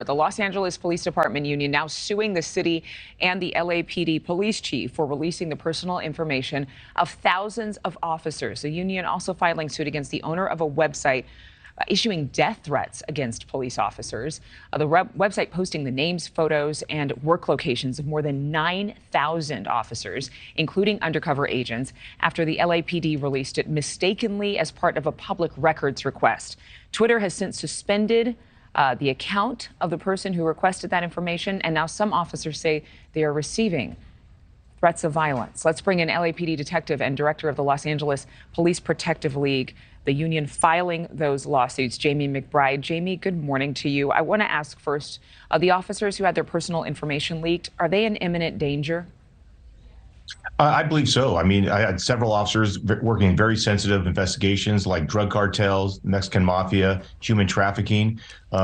The Los Angeles Police Department union now suing the city and the LAPD police chief for releasing the personal information of thousands of officers. The union also filing suit against the owner of a website issuing death threats against police officers. The website posting the names, photos, and work locations of more than 9,000 officers, including undercover agents, after the LAPD released it mistakenly as part of a public records request. Twitter has since suspended the account of the person who requested that information, and now some officers say they are receiving threats of violence. Let's bring in LAPD detective and director of the Los Angeles Police Protective League, the union filing those lawsuits, Jamie McBride. Jamie, good morning to you. I want to ask first, the officers who had their personal information leaked, are they in imminent danger? I believe so. I mean, I had several officers working in very sensitive investigations like drug cartels, Mexican mafia, human trafficking,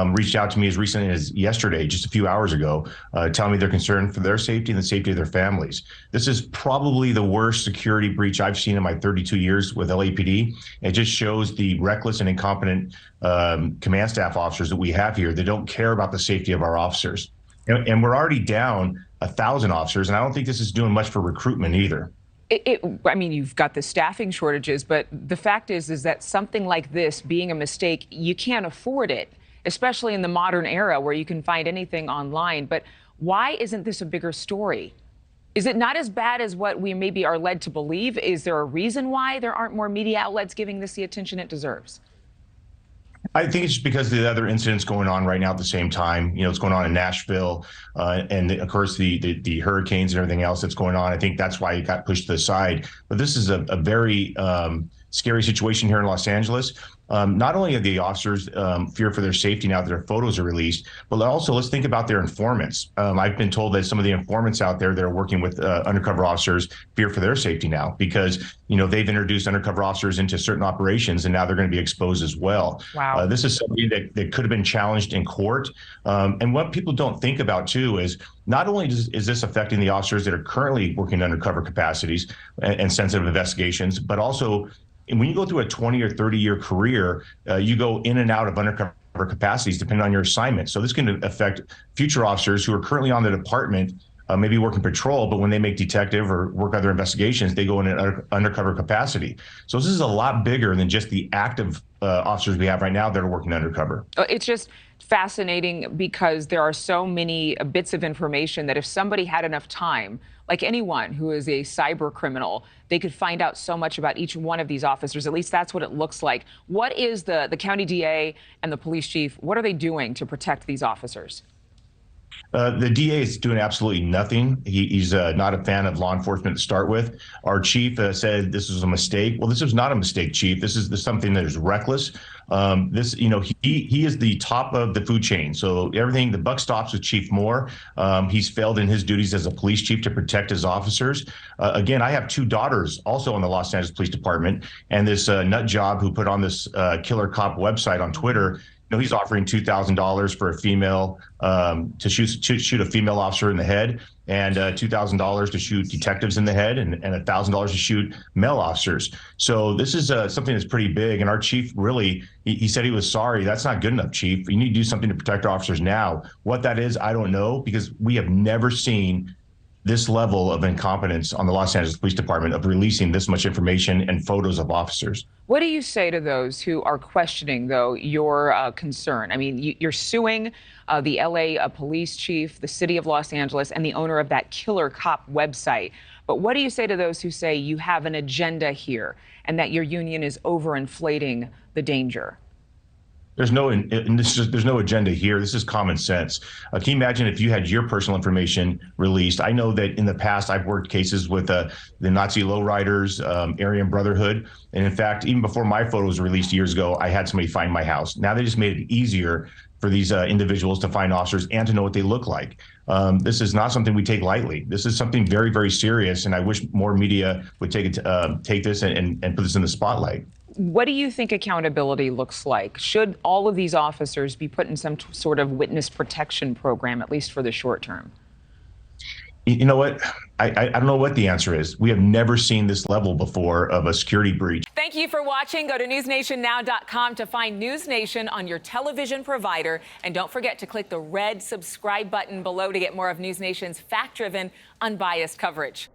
reached out to me as recently as yesterday, just a few hours ago, telling me they're concerned for their safety and the safety of their families. This is probably the worst security breach I've seen in my 32 years with LAPD. It just shows the reckless and incompetent command staff officers that we have here. They don't care about the safety of our officers. And we're already down 1,000 officers, and I don't think this is doing much for recruitment either. I mean, you've got the staffing shortages, but the fact is that something like this being a mistake, you can't afford it, especially in the modern era where you can find anything online. But why isn't this a bigger story? Is it not as bad as what we maybe are led to believe? Is there a reason why there aren't more media outlets giving this the attention it deserves? I think it's just because of the other incidents going on right now at the same time. You know, it's going on in Nashville, and of course the hurricanes and everything else that's going on. I think that's why it got pushed to the side. But this is a very scary situation here in Los Angeles. Not only have the officers fear for their safety now that their photos are released, but also let's think about their informants. I've been told that some of the informants out there that are working with undercover officers fear for their safety now because, you know, they've introduced undercover officers into certain operations and now they're going to be exposed as well. Wow. This is something that could have been challenged in court. And what people don't think about, too, is not only is this affecting the officers that are currently working undercover capacities and sensitive investigations, but also and when you go through a 20 or 30-year career, you go in and out of undercover capacities depending on your assignment. So this can affect future officers who are currently on the department, maybe working patrol, but when they make detective or work other investigations, they go in an undercover capacity. So this is a lot bigger than just the active officers we have right now that are working undercover. It's just fascinating because there are so many bits of information that if somebody had enough time, like anyone who is a cyber criminal, they could find out so much about each one of these officers. At least that's what it looks like. What is the county DA and the police chief, what are they doing to protect these officers? The DA is doing absolutely nothing. He's not a fan of law enforcement to start with. Our chief said this was a mistake. Well, this was not a mistake, chief. This is something that is reckless. He is the top of the food chain. So everything, the buck stops with Chief Moore. He's failed in his duties as a police chief to protect his officers. Again, I have two daughters also in the Los Angeles Police Department, and this nut job who put on this killer cop website on Twitter. You know, he's offering $2,000 for a female to shoot a female officer in the head, and $2,000 to shoot detectives in the head, and $1,000 to shoot male officers. So this is something that's pretty big. And our chief really, he said he was sorry. That's not good enough, chief. You need to do something to protect our officers now. What that is, I don't know, because we have never seen this level of incompetence on the Los Angeles Police Department of releasing this much information and photos of officers. What do you say to those who are questioning, though, your concern? I mean, you're suing the LA police chief, the city of Los Angeles, and the owner of that killer cop website. But what do you say to those who say you have an agenda here and that your union is overinflating the danger? There's no agenda here. This is common sense. Can you imagine if you had your personal information released? I know that in the past I've worked cases with the Nazi lowriders, Aryan Brotherhood, and in fact, even before my photo was released years ago, I had somebody find my house. Now they just made it easier for these individuals to find officers and to know what they look like. This is not something we take lightly. This is something very, very serious, and I wish more media would take this and put this in the spotlight. What do you think accountability looks like? Should all of these officers be put in some sort of witness protection program, at least for the short term? You know what? I don't know what the answer is. We have never seen this level before of a security breach. Thank you for watching. Go to newsnationnow.com to find NewsNation on your television provider. And don't forget to click the red subscribe button below to get more of NewsNation's fact-driven, unbiased coverage.